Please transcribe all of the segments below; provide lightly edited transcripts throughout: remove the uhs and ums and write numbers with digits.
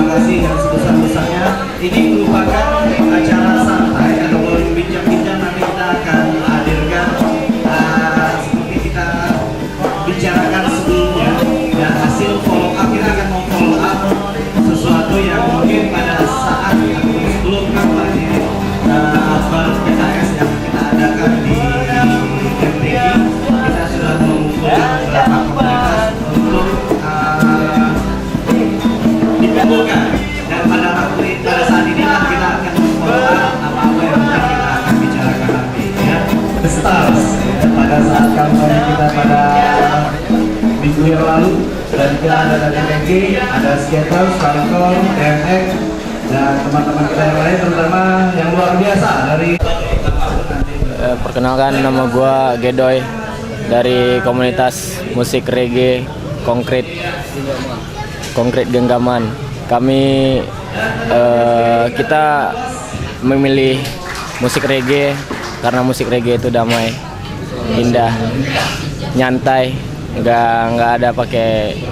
kasih yang sebesar-besarnya. Ini merupakan acara santai atau bincang-bincang, nanti kita akan hadirkan seperti kita bicarakan sebelumnya, dan hasil follow up kita akan memfollow up sesuatu yang mungkin pada saat sebelum kampanye Akbar PKS yang kita adakan di MTI, kita sudah mengumpulkan beberapa komunitas untuk dikumpulkan, dan pada saat inilah kita akan memfollow up apa-apa yang mungkin kita akan bicarakan nanti ya. The Stars ya, pada saat kampanye kita pada minggu yang lalu, dan kita ada dari DG, ada Skaters, Falcon, DMX, dan teman-teman kita yang lain, terutama yang luar biasa dari perkenalkan, nama gua Gedoy dari komunitas musik reggae Konkret Genggaman. Kami kita memilih musik reggae karena musik reggae itu damai, indah, nyantai, nggak ada pakai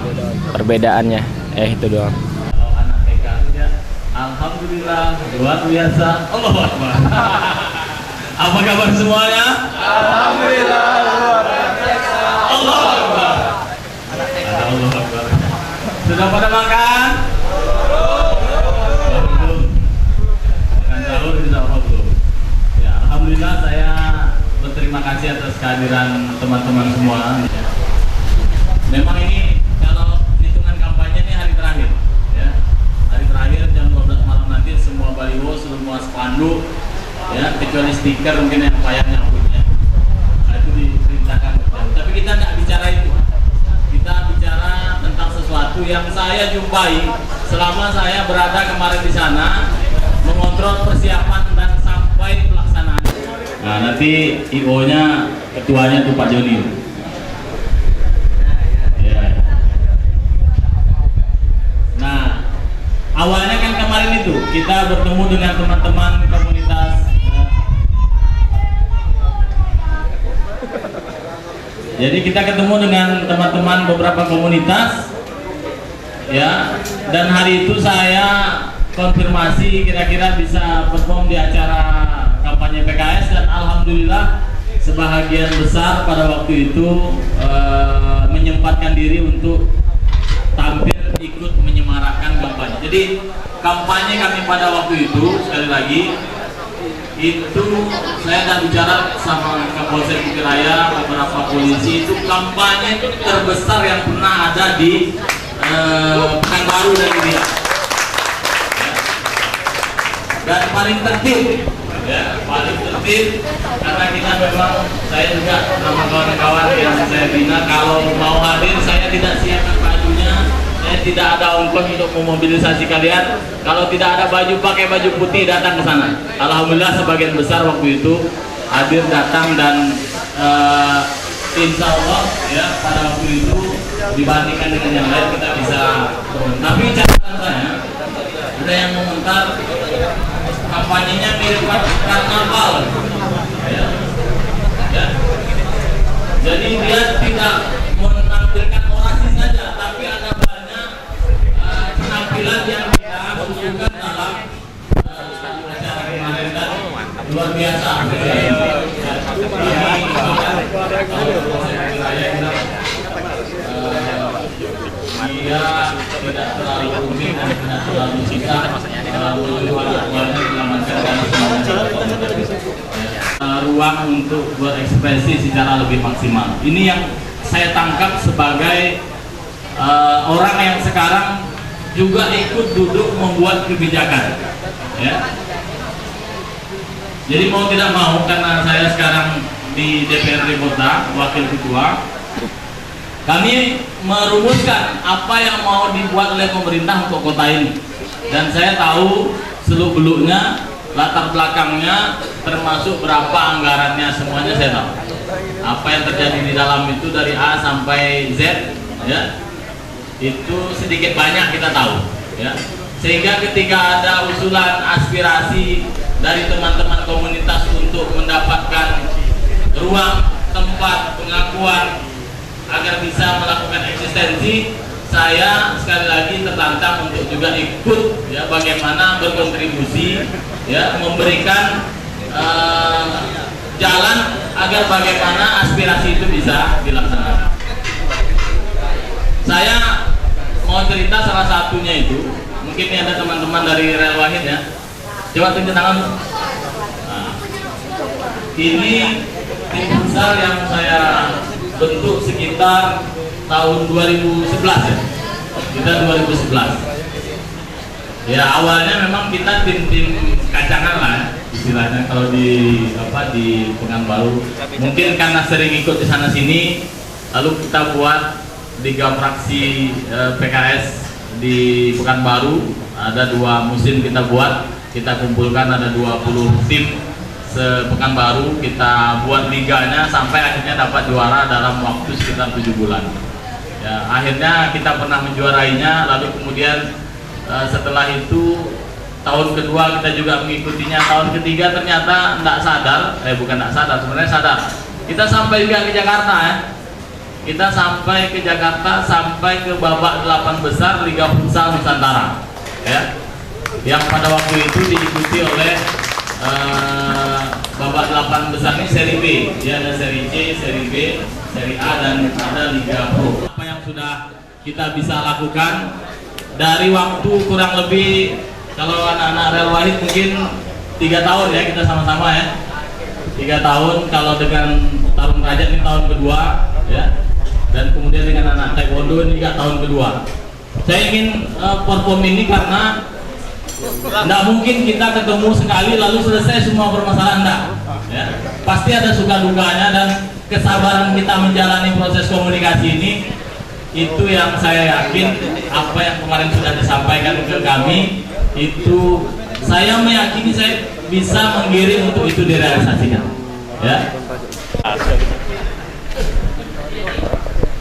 perbedaannya. Itu doang. Kalau anak TK ya, alhamdulillah luar biasa. Allahu Akbar. Apa kabar semuanya? Alhamdulillah luar biasa. Allahu Akbar. Allahu Akbar. Sudah pada makan? Belum. Makan sahur insya Allah belum. Ya, alhamdulillah saya berterima kasih atas kehadiran teman-teman semua. Memang ini kalau hitungan kampanye ini hari terakhir, ya. Hari terakhir jam 12 malam nanti semua baliho, semua spanduk, ya, kecuali stiker mungkin yang payahnya punya. Nah, itu diperintahkan. Tapi kita tidak bicara itu. Kita bicara tentang sesuatu yang saya jumpai selama saya berada kemarin di sana, mengontrol persiapan dan sampai pelaksanaan. Nah, nanti IO-nya ketuanya tuh Pak Joni. Ya. Nah, awalnya kan kemarin itu kita bertemu dengan teman-teman komunitas jadi kita ketemu dengan teman-teman beberapa komunitas, ya, dan hari itu saya konfirmasi kira-kira bisa perform di acara kampanye PKS, dan alhamdulillah sebahagian besar pada waktu itu menyempatkan diri untuk tampil ikut menyemarakkan kampanye. Jadi kampanye kami pada waktu itu, sekali lagi, itu saya sudah bicara sama Kapolsek Bukit Raya, beberapa polisi, itu kampanye terbesar yang pernah ada di Pekanbaru dan India, dan paling tertib, ya, paling tertib karena kita memang, saya juga sama kawan-kawan yang saya bina, kalau mau hadir saya tidak siapkan bajunya, saya tidak ada ongkos untuk memobilisasi kalian. Kalau tidak ada baju, pakai baju putih, datang ke sana. Alhamdulillah sebagian besar waktu itu hadir, datang, dan insya Allah ya pada waktu itu dibandingkan dengan yang lain kita bisa turun. Tapi catatan saya, ada yang mengomentar kampanyenya mirip karnaval, ya. Ya. Jadi dia tidak menampilkan orasi saja, tapi ada banyak penampilan yang kita tunjukkan dalam acara kemarin, dan luar biasa. Dia tidak terlalu rumit dan tidak terlalu kita ruang untuk berekspresi secara lebih maksimal. Ini yang saya tangkap sebagai orang yang sekarang juga ikut duduk membuat kebijakan, ya. Jadi mau tidak mau, karena saya sekarang di DPRD Kota, wakil ketua, kami merumuskan apa yang mau dibuat oleh pemerintah untuk kota ini, dan saya tahu seluk-beluknya, latar belakangnya, termasuk berapa anggarannya, semuanya saya tahu. Apa yang terjadi di dalam itu dari A sampai Z, ya, itu sedikit banyak kita tahu, ya. Sehingga ketika ada usulan aspirasi dari teman-teman komunitas untuk mendapatkan ruang, tempat, pengakuan agar bisa melakukan eksistensi, saya sekali lagi tertantang untuk juga ikut ya bagaimana berkontribusi ya memberikan jalan agar bagaimana aspirasi itu bisa dilaksanakan. Saya mau cerita salah satunya itu, mungkin ini ada teman-teman dari Rel Wahid ya. Coba tunjuk tangan. Nah, ini tim futsal yang saya bentuk sekitar tahun 2011 ya. Kita 2011. Ya awalnya memang kita tim-tim kacangan lah istilahnya kalau di Pekanbaru. Mungkin karena sering ikut di sana sini, lalu kita buat Liga Fraksi PKS di Pekanbaru. Ada 2 musim kita buat, kita kumpulkan ada 20 tim se-Pekanbaru, kita buat liganya sampai akhirnya dapat juara dalam waktu sekitar 7 bulan. Ya, akhirnya kita pernah menjuarainya, lalu kemudian setelah itu tahun kedua kita juga mengikutinya, tahun ketiga ternyata tidak sadar, bukan tidak sadar, sebenarnya sadar. Kita sampai juga ke Jakarta ya. Kita sampai ke Jakarta, sampai ke babak 8 besar Liga Futsal Nusantara ya. Yang pada waktu itu diikuti oleh babak 8 besar ini seri B. Dia ada seri C, seri B, seri A, dan ada Liga Pro. Apa yang sudah kita bisa lakukan dari waktu kurang lebih, kalau anak-anak Rel Wahid mungkin 3 tahun ya kita sama-sama ya. 3 tahun, kalau dengan Tarung Derajat ini tahun kedua ya. Dan kemudian dengan anak taekwondo ini juga tahun kedua. Saya ingin perform ini karena tidak mungkin kita ketemu sekali lalu selesai semua permasalahan, enggak ya. Pasti ada suka dukanya, dan kesabaran kita menjalani proses komunikasi ini itu yang saya yakin apa yang kemarin sudah disampaikan ke kami itu saya meyakini saya bisa menggiring untuk itu direalisasikan ya.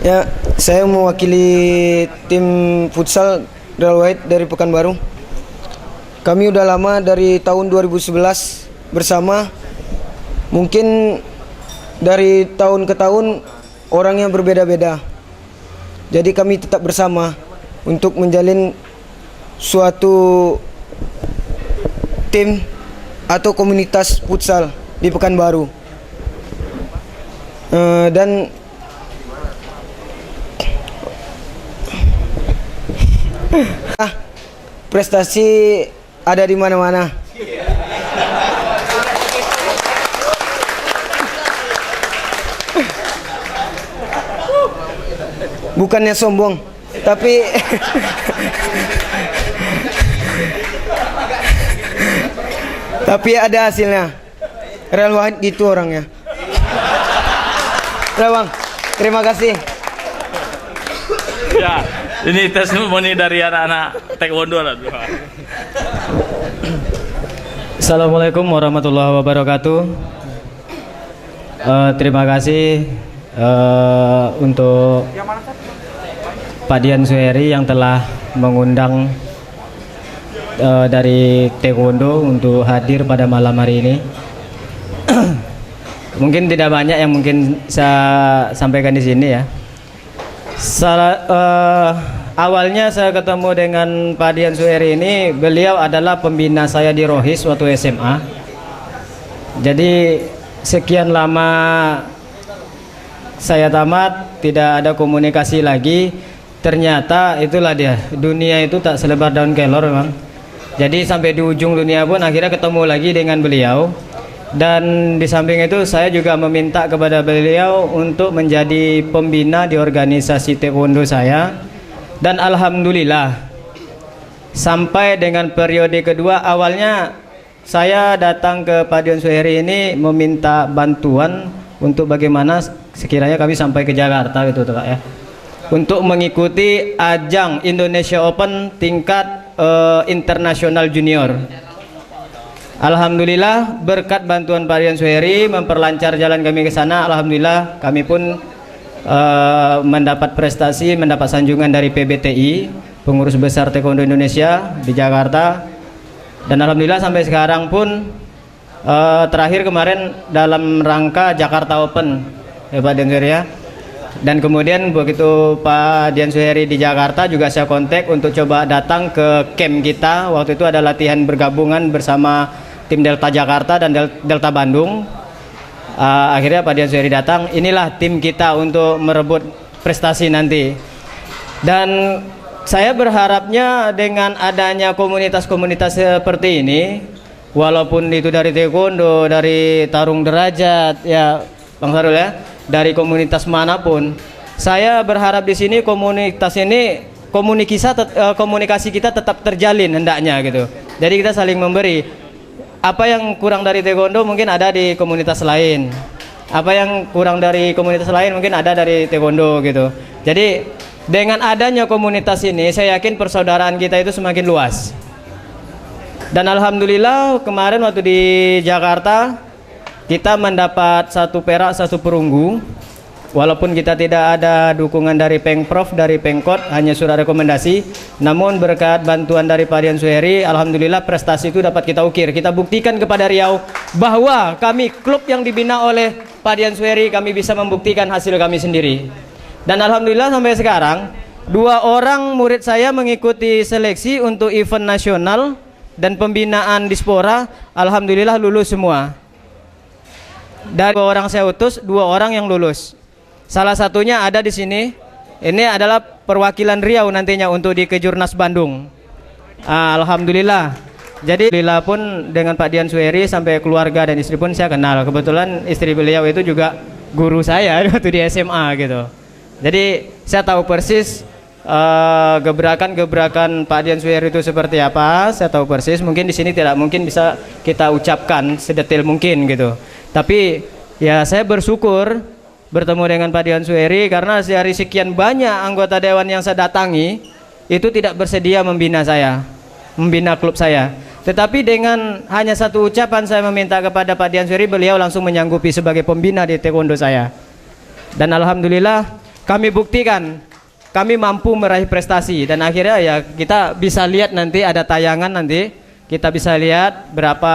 Ya, saya mewakili tim futsal Rel Wahid dari Pekanbaru. Kami udah lama dari tahun 2011 bersama. Mungkin dari tahun ke tahun orangnya berbeda-beda. Jadi kami tetap bersama untuk menjalin suatu tim atau komunitas futsal di Pekanbaru. Dan prestasi ada di mana-mana. Bukannya sombong, tapi tapi ada hasilnya. Rel Wahid gitu orangnya. Udah Bang, terima kasih. Ya, ini testimoni dari anak-anak taekwondo lah. Assalamualaikum warahmatullahi wabarakatuh. Terima kasih untuk Pak Dian Suheri yang telah mengundang dari taekwondo untuk hadir pada malam hari ini. Mungkin tidak banyak yang mungkin saya sampaikan di sini ya. Awalnya saya ketemu dengan Pak Dian Suheri ini, beliau adalah pembina saya di Rohis waktu SMA. Jadi sekian lama saya tamat, tidak ada komunikasi lagi. Ternyata itulah dia, dunia itu tak selebar daun kelor memang. Jadi sampai di ujung dunia pun akhirnya ketemu lagi dengan beliau. Dan di samping itu saya juga meminta kepada beliau untuk menjadi pembina di organisasi taekwondo saya. Dan alhamdulillah sampai dengan periode kedua, awalnya saya datang ke Pak Dian Suheri ini meminta bantuan untuk bagaimana sekiranya kami sampai ke Jakarta gitu Pak ya, untuk mengikuti ajang Indonesia Open tingkat internasional junior. Alhamdulillah berkat bantuan Pak Dian Suheri memperlancar jalan kami ke sana. Alhamdulillah kami pun mendapat prestasi, mendapat sanjungan dari PBTI, Pengurus Besar Taekwondo Indonesia di Jakarta. Dan alhamdulillah sampai sekarang pun terakhir kemarin dalam rangka Jakarta Open ya Pak Dian Suheri ya, Dan kemudian begitu Pak Dian Suheri di Jakarta juga saya kontak untuk coba datang ke camp kita. Waktu itu ada latihan bergabungan bersama tim Delta Jakarta dan Delta Bandung. Akhirnya Pak Dian Suheri datang. Inilah tim kita untuk merebut prestasi nanti. Dan saya berharapnya dengan adanya komunitas-komunitas seperti ini, walaupun itu dari taekwondo, dari tarung derajat, ya Bang Sarul ya, dari komunitas manapun, saya berharap di sini komunitas ini komunikasi kita tetap terjalin hendaknya gitu. Jadi kita saling memberi. Apa yang kurang dari taekwondo mungkin ada di komunitas lain. Apa yang kurang dari komunitas lain mungkin ada dari taekwondo gitu. Jadi dengan adanya komunitas ini, saya yakin persaudaraan kita itu semakin luas. Dan alhamdulillah kemarin waktu di Jakarta kita mendapat 1 perak 1 perunggu. Walaupun kita tidak ada dukungan dari Pengprov, dari Pengkot, hanya surat rekomendasi. Namun berkat bantuan dari Pak Dian Suheri, alhamdulillah prestasi itu dapat kita ukir. Kita buktikan kepada Riau bahwa kami klub yang dibina oleh Pak Dian Suheri, kami bisa membuktikan hasil kami sendiri. Dan alhamdulillah sampai sekarang 2 orang murid saya mengikuti seleksi untuk event nasional dan pembinaan Dispora, alhamdulillah lulus semua. Dari 2 orang saya utus, 2 orang yang lulus. Salah satunya ada di sini. Ini adalah perwakilan Riau nantinya untuk di Kejurnas Bandung. Alhamdulillah. Jadi alhamdulillah pun dengan Pak Dian Suheri sampai keluarga dan istri pun saya kenal. Kebetulan istri beliau itu juga guru saya waktu di SMA gitu. Jadi saya tahu persis gebrakan-gebrakan Pak Dian Suheri itu seperti apa. Saya tahu persis. Mungkin di sini tidak mungkin bisa kita ucapkan sedetail mungkin gitu. Tapi ya saya bersyukur bertemu dengan Pak Dian Suheri karena dari sekian banyak anggota dewan yang saya datangi itu tidak bersedia membina saya, membina klub saya. Tetapi dengan hanya 1 ucapan saya meminta kepada Pak Dian Suheri, beliau langsung menyanggupi sebagai pembina di taekwondo saya. Dan alhamdulillah kami buktikan kami mampu meraih prestasi dan akhirnya ya kita bisa lihat nanti ada tayangan nanti. Kita bisa lihat berapa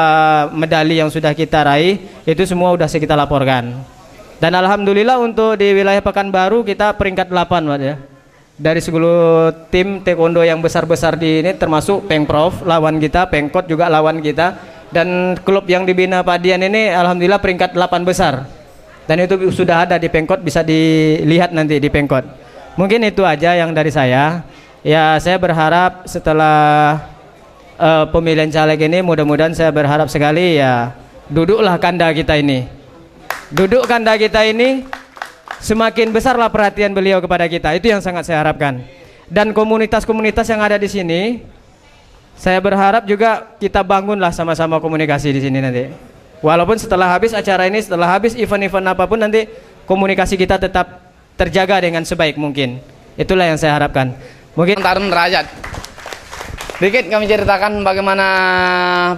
medali yang sudah kita raih, itu semua sudah kita laporkan. Dan alhamdulillah untuk di wilayah Pekanbaru kita peringkat 8 Pak ya. Dari 10 tim taekwondo yang besar-besar di ini termasuk Pengprov lawan kita, Pengkot juga lawan kita, dan klub yang dibina Pak Dian ini alhamdulillah peringkat 8 besar. Dan itu sudah ada di Pengkot, bisa dilihat nanti di Pengkot. Mungkin itu aja yang dari saya. Ya saya berharap setelah pemilihan caleg ini mudah-mudahan saya berharap sekali ya duduklah kanda kita ini. Duduk kanda kita ini semakin besarlah perhatian beliau kepada kita. Itu yang sangat saya harapkan. Dan komunitas-komunitas yang ada di sini saya berharap juga kita bangunlah sama-sama komunikasi di sini nanti. Walaupun setelah habis acara ini, setelah habis event-event apapun nanti komunikasi kita tetap terjaga dengan sebaik mungkin. Itulah yang saya harapkan. Mungkin Tarung Derajat. Dikit kami ceritakan bagaimana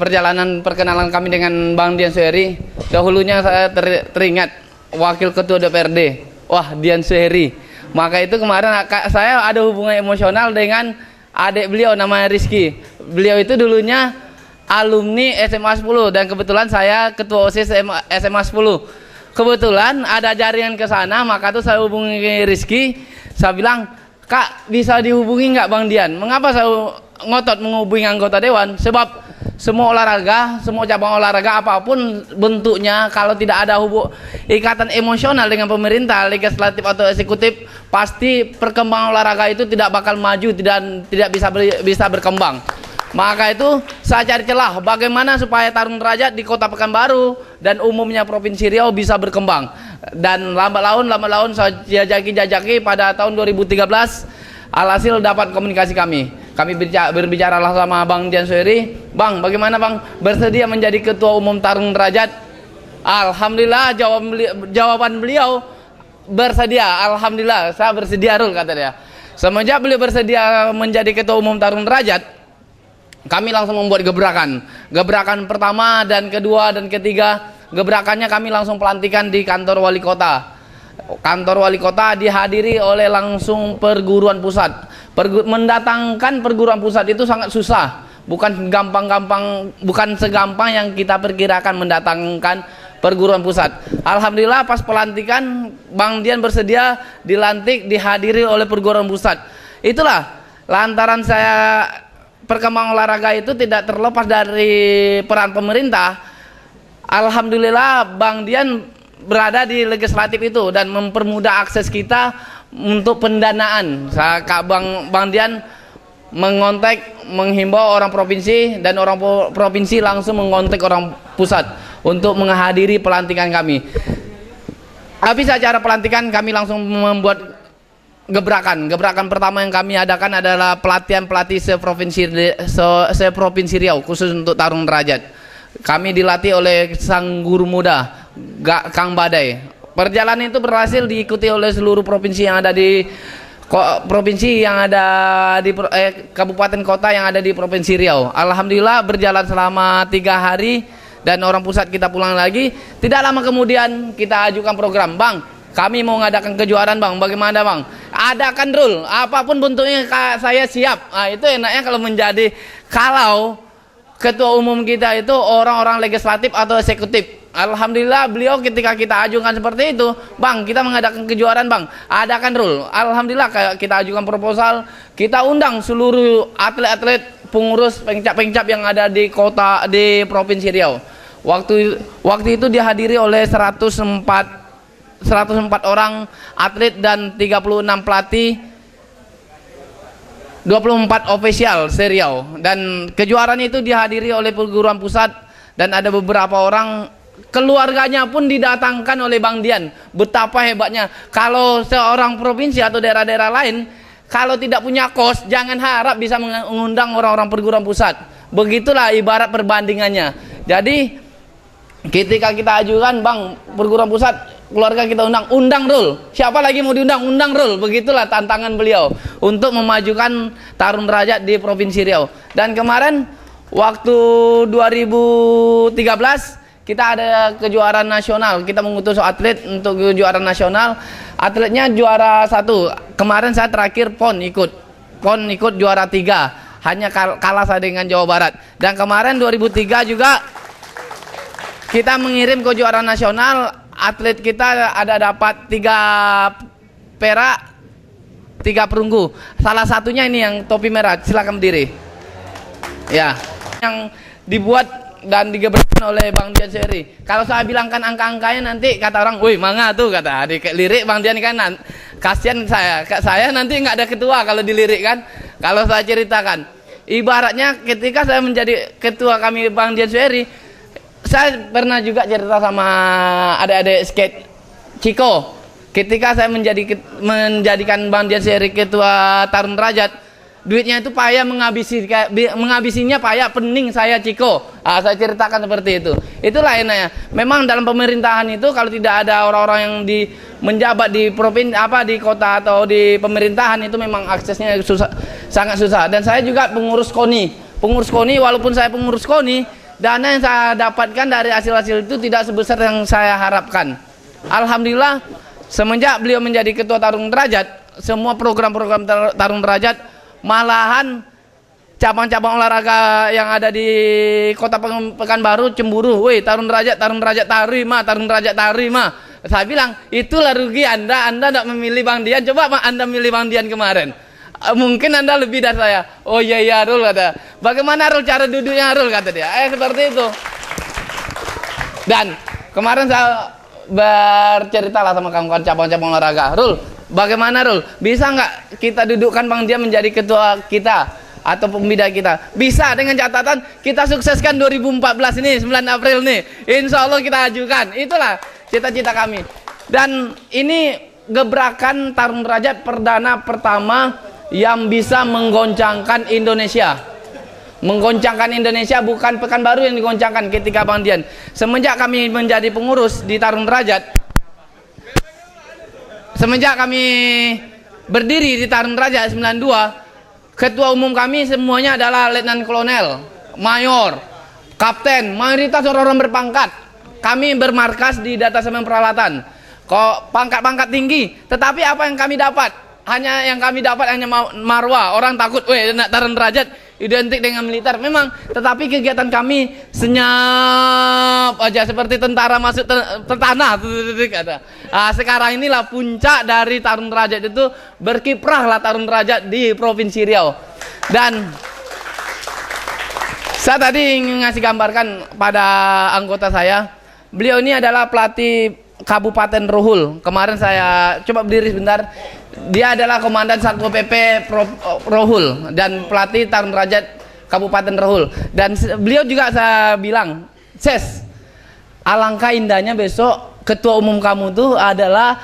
perjalanan perkenalan kami dengan Bang Dian Suheri. Dahulunya saya teringat Wakil Ketua DPRD, wah Dian Suheri. Maka itu kemarin saya ada hubungan emosional dengan adik beliau namanya Rizky. Beliau itu dulunya alumni SMA 10 dan kebetulan saya ketua OSIS SMA 10. Kebetulan ada jaringan ke sana, maka tuh saya hubungi Rizky. Saya bilang, "Kak, bisa dihubungi nggak Bang Dian?" Mengapa saya ngotot menghubungi anggota dewan? Sebab semua olahraga, semua cabang olahraga apapun bentuknya, kalau tidak ada ikatan emosional dengan pemerintah, legislatif atau eksekutif, pasti perkembangan olahraga itu tidak bakal maju dan tidak bisa berkembang. Maka itu saya cari celah bagaimana supaya tarung derajat di Kota Pekanbaru dan umumnya Provinsi Riau bisa berkembang. Dan lambat laun saya jajaki pada tahun 2013, alhasil dapat komunikasi kami. Kami berbicaralah sama Bang Dian Suheri. Bang, bagaimana Bang bersedia menjadi Ketua Umum Tarung Derajat? Alhamdulillah jawaban beliau bersedia. Alhamdulillah saya bersedia Rul, kata dia. Semenjak beliau bersedia menjadi Ketua Umum Tarung Derajat, kami langsung membuat gebrakan pertama dan kedua dan ketiga. Gebrakannya kami langsung pelantikan di kantor wali kota. Kantor wali kota dihadiri oleh langsung perguruan pusat. Mendatangkan perguruan pusat itu sangat susah. Bukan segampang yang kita perkirakan mendatangkan perguruan pusat. Alhamdulillah pas pelantikan Bang Dian bersedia dilantik dihadiri oleh perguruan pusat. Itulah lantaran saya perkembangan olahraga itu tidak terlepas dari peran pemerintah. Alhamdulillah Bang Dian berada di legislatif itu dan mempermudah akses kita untuk pendanaan. Bang Dian mengontak, menghimbau orang provinsi dan orang provinsi langsung mengontak orang pusat untuk menghadiri pelantikan kami. Habis acara pelantikan kami langsung membuat gebrakan. Gebrakan pertama yang kami adakan adalah pelatihan pelatih seprovinsi Riau khusus untuk tarung derajat. Kami dilatih oleh sang guru muda Kang Badai. Perjalanan itu berhasil diikuti oleh seluruh provinsi yang ada di kabupaten kota yang ada di provinsi Riau. Alhamdulillah berjalan selama 3 hari dan orang pusat kita pulang lagi. Tidak lama kemudian kita ajukan program, Bang, kami mau ngadakan kejuaraan Bang, bagaimana Bang? Adakan rule, apapun bentuknya saya siap. Nah, itu enaknya kalau ketua umum kita itu orang-orang legislatif atau eksekutif. Alhamdulillah beliau ketika kita ajukan seperti itu, Bang, kita mengadakan kejuaraan Bang, adakan rule. Alhamdulillah kita ajukan proposal, kita undang seluruh atlet-atlet, pengurus, pengcap-pengcap yang ada di provinsi Riau. Waktu itu dihadiri oleh 104 orang atlet dan 36 pelatih, 24 ofisial seriau, dan kejuaraan itu dihadiri oleh perguruan pusat dan ada beberapa orang keluarganya pun didatangkan oleh Bang Dian. Betapa hebatnya. Kalau seorang provinsi atau daerah-daerah lain kalau tidak punya kos, jangan harap bisa mengundang orang-orang perguruan pusat. Begitulah ibarat perbandingannya. Jadi ketika kita ajukan, Bang, perguruan pusat, keluarga kita undang rule. Siapa lagi mau diundang? Undang rule. Begitulah tantangan beliau untuk memajukan tarung derajat di Provinsi Riau. Dan kemarin waktu 2013 kita ada kejuaraan nasional. Kita mengutus atlet untuk kejuaraan nasional. Atletnya juara 1. Kemarin saya terakhir PON ikut juara 3. Hanya kalah saya dengan Jawa Barat. Dan kemarin 2003 juga kita mengirim kejuaraan nasional. Atlet kita ada dapat 3 perak, 3 perunggu. Salah satunya ini yang topi merah. Silakan berdiri. Ya, yang dibuat dan digebrakan oleh Bang Dian Sueri. Kalau saya bilangkan angka-angkanya nanti kata orang, wih manga tuh, kata adik lirik Bang Dian kan, kasihan saya nanti nggak ada ketua kalau dilirik kan. Kalau saya ceritakan, ibaratnya ketika saya menjadi ketua kami Bang Dian Sueri, saya pernah juga cerita sama adik-adik skate Ciko. Ketika saya menjadikan Bang Dian Sueri ketua tarung derajat, duitnya itu payah menghabisinya payah, pening saya Ciko. Saya ceritakan seperti itu. Itulah enaknya. Memang dalam pemerintahan itu kalau tidak ada orang-orang yang menjabat di provinsi di kota atau di pemerintahan itu memang aksesnya sangat susah. Dan saya juga pengurus KONI. Pengurus KONI, walaupun saya pengurus KONI, dana yang saya dapatkan dari hasil-hasil itu tidak sebesar yang saya harapkan. Alhamdulillah semenjak beliau menjadi ketua tarung derajat, semua program-program tarung derajat, malahan cabang-cabang olahraga yang ada di kota Pekanbaru cemburu, woi tarung derajat tarima. Saya bilang itulah rugi Anda tidak memilih Bang Dian. Coba Anda milih Bang Dian kemarin, mungkin Anda lebih dari saya. Oh iya Rul, kata. Bagaimana Rul cara duduknya Rul, kata dia. Seperti itu. Dan kemarin saya bercerita lah sama kawan-kawan cabang-cabang olahraga. Rul, bagaimana Rul? Bisa nggak kita dudukkan Bang Dian menjadi ketua kita atau pembina kita? Bisa, dengan catatan kita sukseskan 2014 ini 9 April nih. Insya Allah kita ajukan. Itulah cita-cita kami. Dan ini gebrakan tarung derajat perdana pertama yang bisa menggoncangkan Indonesia. Menggoncangkan Indonesia, bukan Pekanbaru yang digoncangkan ketika Bang Dian. Semenjak kami menjadi pengurus di tarung derajat, semenjak kami berdiri di tarung derajat 92, ketua umum kami semuanya adalah letnan kolonel, mayor, kapten, mayoritas orang-orang berpangkat. Kami bermarkas di datasemen peralatan. Kok pangkat-pangkat tinggi, tetapi apa yang kami dapat? Hanya marwah. Orang takut, nak tarung derajat identik dengan militer memang, tetapi kegiatan kami senyap aja seperti tentara masuk tertanah. Sekarang inilah puncak dari Tarung Derajat itu, berkiprahlah Tarung Derajat di Provinsi Riau. Dan saya tadi ingin ngasih gambarkan pada anggota saya, beliau ini adalah pelatih Kabupaten Rohul. Kemarin saya coba berdiri sebentar. Dia adalah komandan Satpol PP Rohul dan pelatih Tarung Derajat Kabupaten Rohul. Dan beliau juga saya bilang, Ses, alangkah indahnya besok ketua umum kamu tuh adalah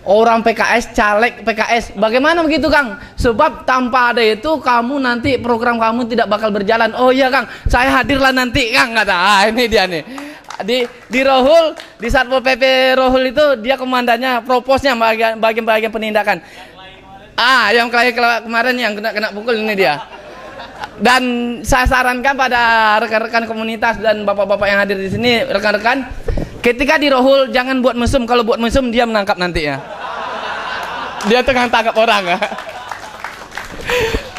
orang PKS, caleg PKS. Bagaimana begitu Kang? Sebab tanpa ada itu kamu nanti program kamu tidak bakal berjalan. Oh iya Kang, saya hadirlah nanti Kang, kata. Ini dia nih. Di Rohul, di Satpol PP Rohul itu dia komandannya, proposnya bagian-bagian penindakan. Yang kemarin yang kena pukul ini dia. Dan saya sarankan pada rekan-rekan komunitas dan bapak-bapak yang hadir di sini, rekan-rekan, ketika di Rohul jangan buat mesum. Kalau buat mesum dia menangkap nanti ya. Dia tengah tangkap orang ya.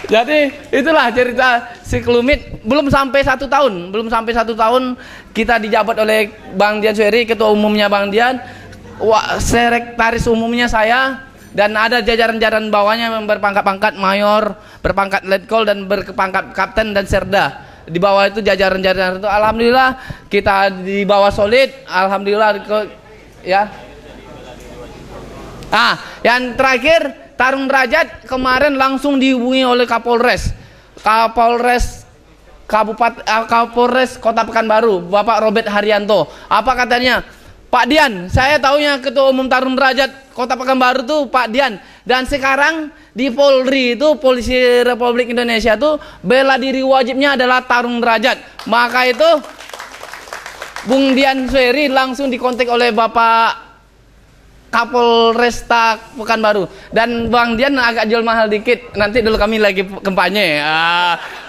Jadi itulah cerita si Kelumit. Belum sampai 1 tahun kita dijabat oleh Bang Dian Sueri, ketua umumnya Bang Dian, sekretaris umumnya saya, dan ada jajaran-jajaran bawahnya yang berpangkat-pangkat mayor, berpangkat letkol dan berpangkat kapten dan serda. Di bawah itu jajaran-jajaran itu, alhamdulillah kita di bawah solid, alhamdulillah ya. Yang terakhir, Tarung Derajat kemarin langsung dihubungi oleh Kapolres Kota Pekanbaru, Bapak Robert Haryanto. Apa katanya? Pak Dian, saya taunya ketua umum Tarung Derajat Kota Pekanbaru tuh Pak Dian. Dan sekarang di Polri itu, Polisi Republik Indonesia tuh, bela diri wajibnya adalah Tarung Derajat. Maka itu Bung Dian Sueri langsung dikontak oleh Bapak Kapolresta Pekanbaru. Dan Bang Dian agak jual mahal dikit, nanti dulu kami lagi kampanye.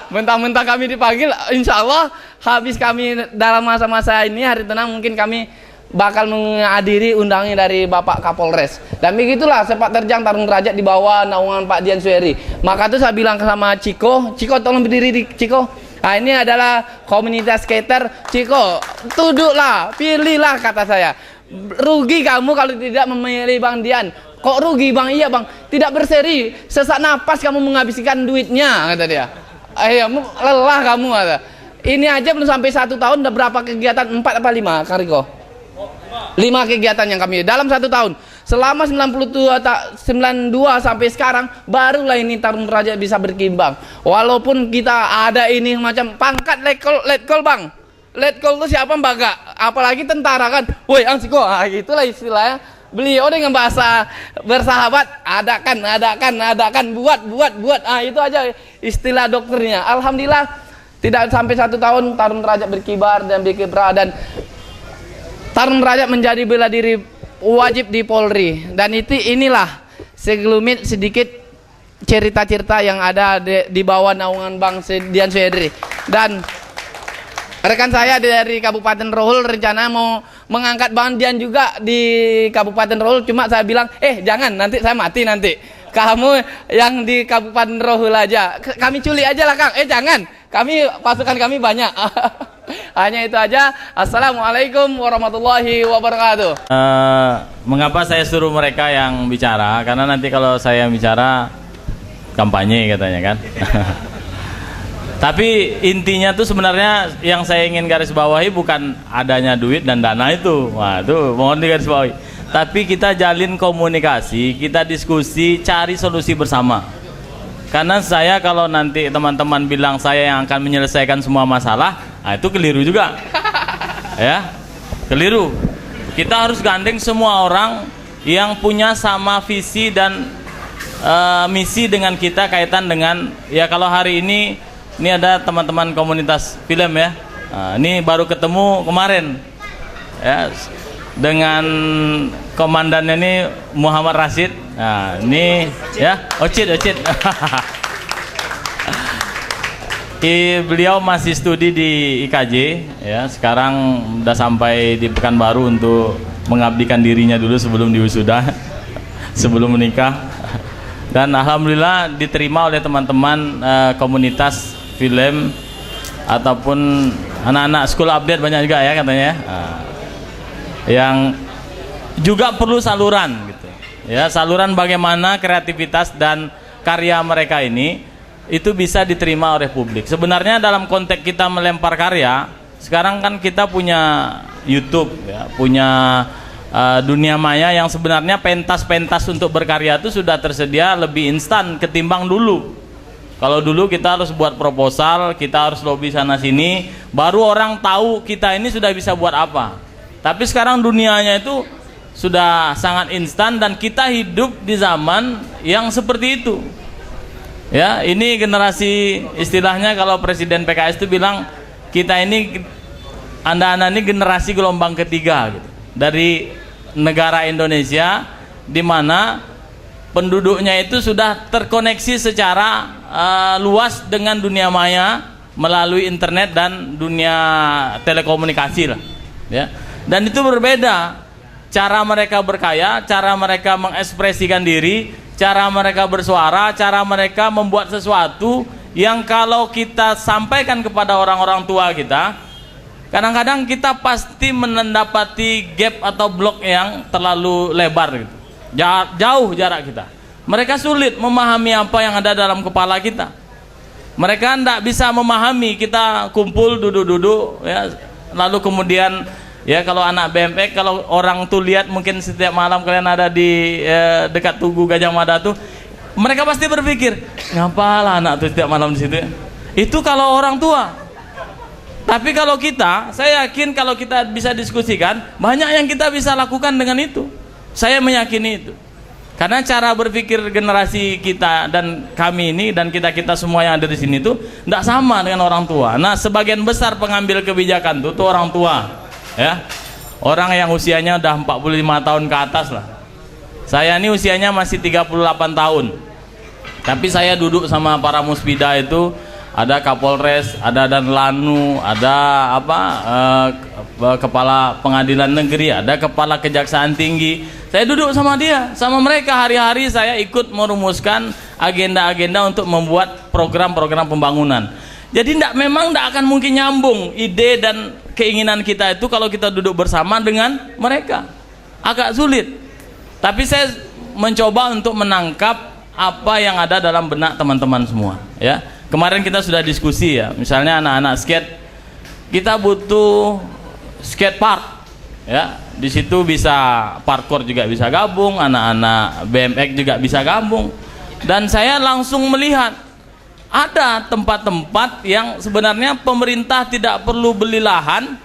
Mentang-mentang kami dipanggil, insya Allah habis kami dalam masa-masa ini hari tenang, mungkin kami bakal menghadiri undangan dari Bapak Kapolres. Dan begitulah sepak terjang Tarung Derajat di bawah naungan Pak Dian Sueri. Maka itu saya bilang sama Ciko tolong berdiri di Ciko. Ini adalah komunitas skater. Ciko, duduklah, pilihlah, kata saya. Rugi kamu kalau tidak memilih Bang Dian. Kok rugi Bang? Iya Bang, tidak berseri, sesak napas kamu menghabiskan duitnya, kata dia. Lelah kamu, kata. Ini aja belum sampai 1 tahun udah berapa kegiatan? 4 apa 5 Kariko? 5 kegiatan yang kami dalam 1 tahun. Selama 92 sampai sekarang barulah ini Tarung Derajat bisa berkembang. Walaupun kita ada ini macam pangkat letkol Bang. Letkol itu siapa Mbak? Apalagi tentara kan. Woi Angsiko, itulah istilahnya. Beliau dengan bahasa bersahabat, adakan, buat. Itu aja istilah dokternya. Alhamdulillah tidak sampai 1 tahun Tarung Derajat berkibar dan berkiprah, dan Tarung Derajat menjadi bela diri wajib di Polri. Dan inilah segelumit sedikit cerita-cerita yang ada di bawah naungan Bang Dian Sueri. Dan rekan saya dari Kabupaten Rohul rencana mau mengangkat Bang Dian juga di Kabupaten Rohul. Cuma saya bilang, jangan, nanti saya mati nanti. Kamu yang di Kabupaten Rohul aja. Kami culik aja lah Kang. Jangan. Pasukan kami banyak. Hanya itu aja. Assalamualaikum warahmatullahi wabarakatuh. Mengapa saya suruh mereka yang bicara? Karena nanti kalau saya bicara kampanye katanya kan. Tapi intinya tuh sebenarnya yang saya ingin garis bawahi bukan adanya duit dan dana itu. Wah, itu mohon digaris bawahi. Tapi kita jalin komunikasi, kita diskusi, cari solusi bersama. Karena saya kalau nanti teman-teman bilang saya yang akan menyelesaikan semua masalah, itu keliru juga. Ya, keliru. Kita harus gandeng semua orang yang punya sama visi dan misi dengan kita, kaitan dengan, ya kalau hari ini ada teman-teman komunitas film ya. Ini baru ketemu kemarin ya, dengan komandannya ini Muhammad Rashid. Ini ya, Ocit. Beliau masih studi di IKJ ya. Sekarang udah sampai di Pekanbaru untuk mengabdikan dirinya dulu sebelum diwisuda, sebelum menikah. Dan alhamdulillah diterima oleh teman-teman komunitas film ataupun anak-anak school update banyak juga ya katanya. Yang juga perlu saluran gitu. Ya, saluran bagaimana kreativitas dan karya mereka ini itu bisa diterima oleh publik. Sebenarnya dalam konteks kita melempar karya, sekarang kan kita punya YouTube ya, punya dunia maya yang sebenarnya pentas-pentas untuk berkarya itu sudah tersedia lebih instan ketimbang dulu. Kalau dulu kita harus buat proposal, kita harus lobby sana sini, baru orang tahu kita ini sudah bisa buat apa. Tapi sekarang dunianya itu sudah sangat instan dan kita hidup di zaman yang seperti itu. Ya, ini generasi, istilahnya kalau Presiden PKS itu bilang kita ini, anda-anda ini generasi gelombang ketiga gitu. Dari negara Indonesia di mana penduduknya itu sudah terkoneksi secara luas dengan dunia maya melalui internet dan dunia telekomunikasi lah, ya. Dan itu berbeda cara mereka berkarya, cara mereka mengekspresikan diri, cara mereka bersuara, cara mereka membuat sesuatu yang kalau kita sampaikan kepada orang-orang tua kita, kadang-kadang kita pasti mendapati gap atau blok yang terlalu lebar gitu. Jauh jarak kita. Mereka sulit memahami apa yang ada dalam kepala kita. Mereka tidak bisa memahami kita kumpul duduk-duduk ya, lalu kemudian ya kalau anak BMX, kalau orang tuh lihat mungkin setiap malam kalian ada di dekat Tugu Gajah Mada tuh, mereka pasti berpikir, ngapalah anak tuh setiap malam di situ. Itu kalau orang tua. Tapi kalau kita, saya yakin kalau kita bisa diskusikan, banyak yang kita bisa lakukan dengan itu. Saya meyakini itu. Karena cara berpikir generasi kita dan kami ini dan kita-kita semua yang ada di sini itu tidak sama dengan orang tua. Nah, sebagian besar pengambil kebijakan itu orang tua. Ya, orang yang usianya udah 45 tahun ke atas lah. Saya ini usianya masih 38 tahun. Tapi saya duduk sama para muspida itu, ada Kapolres, ada Danlanu, ada kepala pengadilan negeri, ada kepala kejaksaan tinggi. Saya duduk sama dia, sama mereka hari-hari saya ikut merumuskan agenda-agenda untuk membuat program-program pembangunan. Jadi memang tidak akan mungkin nyambung ide dan keinginan kita itu kalau kita duduk bersama dengan mereka. Agak sulit. Tapi saya mencoba untuk menangkap apa yang ada dalam benak teman-teman semua. Ya, kemarin kita sudah diskusi ya. Misalnya anak-anak skate, kita butuh skate park. Ya, di situ bisa parkour juga bisa gabung, anak-anak BMX juga bisa gabung. Dan saya langsung melihat ada tempat-tempat yang sebenarnya pemerintah tidak perlu beli lahan,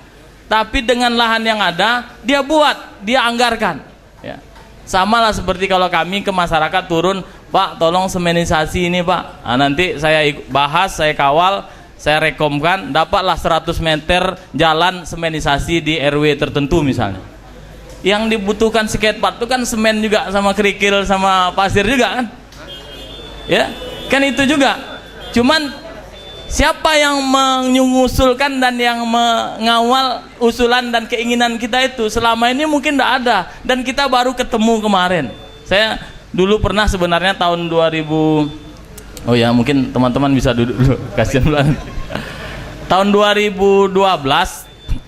tapi dengan lahan yang ada dia buat, dia anggarkan. Ya. Sama lah seperti kalau kami ke masyarakat turun, Pak tolong semenisasi ini Pak. Nah, nanti saya bahas, saya kawal, saya rekomkan, dapatlah 100 meter jalan semenisasi di RW tertentu misalnya. Yang dibutuhkan skatepark itu kan semen juga sama kerikil sama pasir juga kan. Ya, kan itu juga. Cuman siapa yang mengusulkan dan yang mengawal usulan dan keinginan kita itu selama ini mungkin tidak ada, dan kita baru ketemu kemarin. Saya dulu pernah sebenarnya tahun 2000, oh ya mungkin teman-teman bisa duduk dulu, kasihan banget. Tahun 2012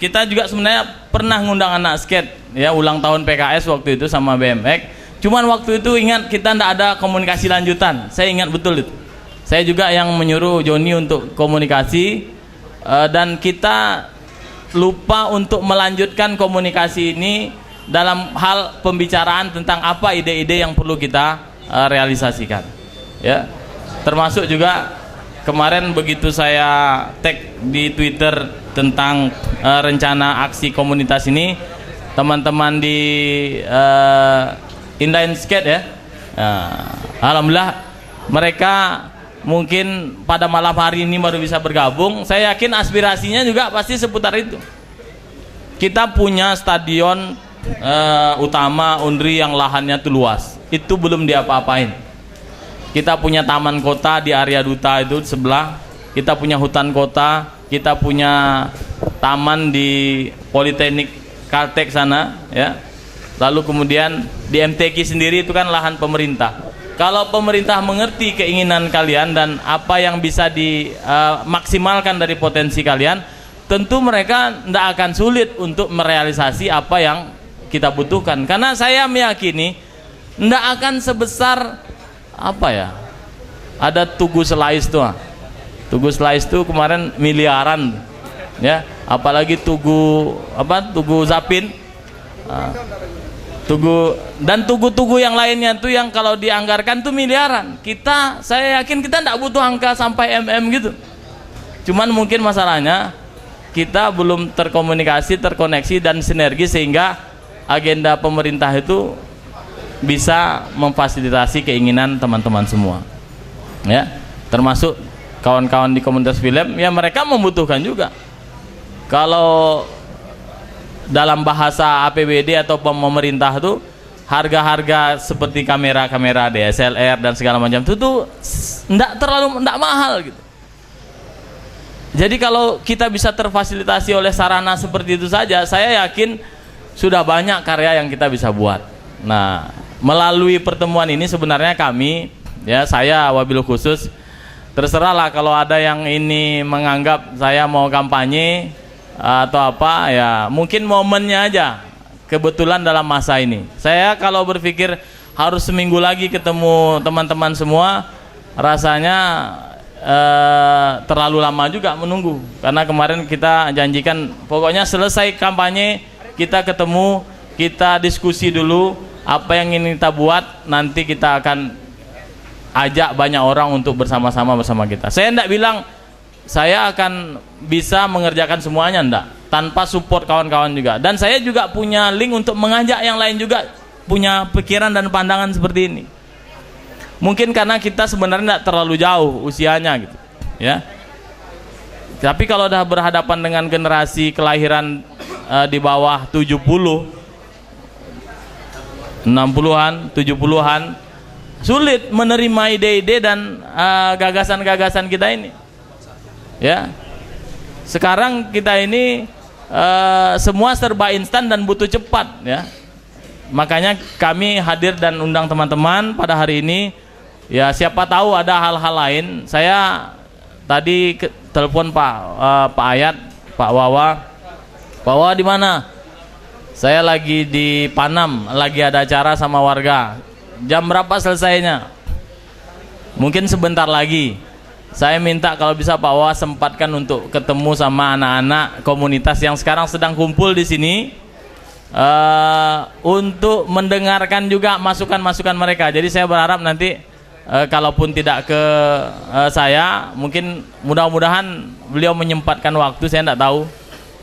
kita juga sebenarnya pernah ngundang anak skate ya, ulang tahun PKS waktu itu sama BMX. Cuman waktu itu ingat kita tidak ada komunikasi lanjutan, saya ingat betul itu. Saya juga yang menyuruh Joni untuk komunikasi, dan kita lupa untuk melanjutkan komunikasi ini dalam hal pembicaraan tentang apa ide-ide yang perlu kita realisasikan. Ya, termasuk juga kemarin begitu saya tag di Twitter tentang rencana aksi komunitas ini, teman-teman di inline skate ya, alhamdulillah mereka mungkin pada malam hari ini baru bisa bergabung. Saya yakin aspirasinya juga pasti seputar itu. Kita punya stadion utama Undri yang lahannya itu luas, itu belum diapa-apain. Kita punya taman kota di area Duta itu sebelah, kita punya hutan kota, kita punya taman di Politeknik Kaltek sana ya. Lalu kemudian di MTQ sendiri itu kan lahan pemerintah. kalau pemerintah mengerti keinginan kalian dan apa yang bisa dimaksimalkan dari potensi kalian, tentu mereka tidak akan sulit untuk merealisasi apa yang kita butuhkan. Karena saya meyakini tidak akan sebesar apa ya, ada Tugu Slice tuh, Tugu Slice tuh kemarin miliaran, ya, apalagi Tugu Zapin, Tugu yang lainnya tuh yang kalau dianggarkan tuh miliaran. Saya yakin kita tidak butuh angka sampai gitu. Cuman mungkin masalahnya kita belum terkomunikasi, terkoneksi dan sinergi sehingga agenda pemerintah itu bisa memfasilitasi keinginan teman-teman semua, ya, termasuk kawan-kawan di komunitas film, ya mereka membutuhkan juga. Kalau dalam bahasa APBD atau pemerintah tuh harga-harga seperti kamera-kamera DSLR dan segala macam itu tuh enggak mahal gitu. Jadi kalau kita bisa terfasilitasi oleh sarana seperti itu saja, saya yakin sudah banyak karya yang kita bisa buat. Nah, melalui pertemuan ini sebenarnya kami, ya, saya wabil khusus, terserahlah kalau ada yang ini menganggap saya mau kampanye atau apa, ya mungkin momennya aja kebetulan dalam masa ini. Saya kalau berpikir harus seminggu lagi ketemu teman-teman semua, rasanya terlalu lama juga menunggu. Karena kemarin kita janjikan pokoknya selesai kampanye kita ketemu, kita diskusi dulu apa yang ingin kita buat, nanti kita akan ajak banyak orang untuk bersama-sama bersama kita. Saya tidak bilang saya akan bisa mengerjakan semuanya, enggak, tanpa support kawan-kawan juga. Dan saya juga punya link untuk mengajak yang lain juga punya pikiran dan pandangan seperti ini. Mungkin karena kita sebenarnya tidak terlalu jauh usianya gitu, ya. Tapi kalau udah berhadapan dengan generasi kelahiran di bawah 70, 60-an, 70-an, sulit menerima ide-ide dan gagasan-gagasan kita ini. Ya, sekarang kita ini semua serba instan dan butuh cepat, ya. Makanya kami hadir dan undang teman-teman pada hari ini. Ya, siapa tahu ada hal-hal lain. Saya tadi telepon Pak Ayat, Pak Wawa. Pak Wawa di mana? Saya lagi di Panam, lagi ada acara sama warga. Jam berapa selesainya? Mungkin sebentar lagi. Saya minta kalau bisa Pak Wawa sempatkan untuk ketemu sama anak-anak komunitas yang sekarang sedang kumpul di sini, untuk mendengarkan juga masukan-masukan mereka. Jadi saya berharap nanti kalaupun tidak ke saya, mungkin mudah-mudahan beliau menyempatkan waktu. Saya tidak tahu,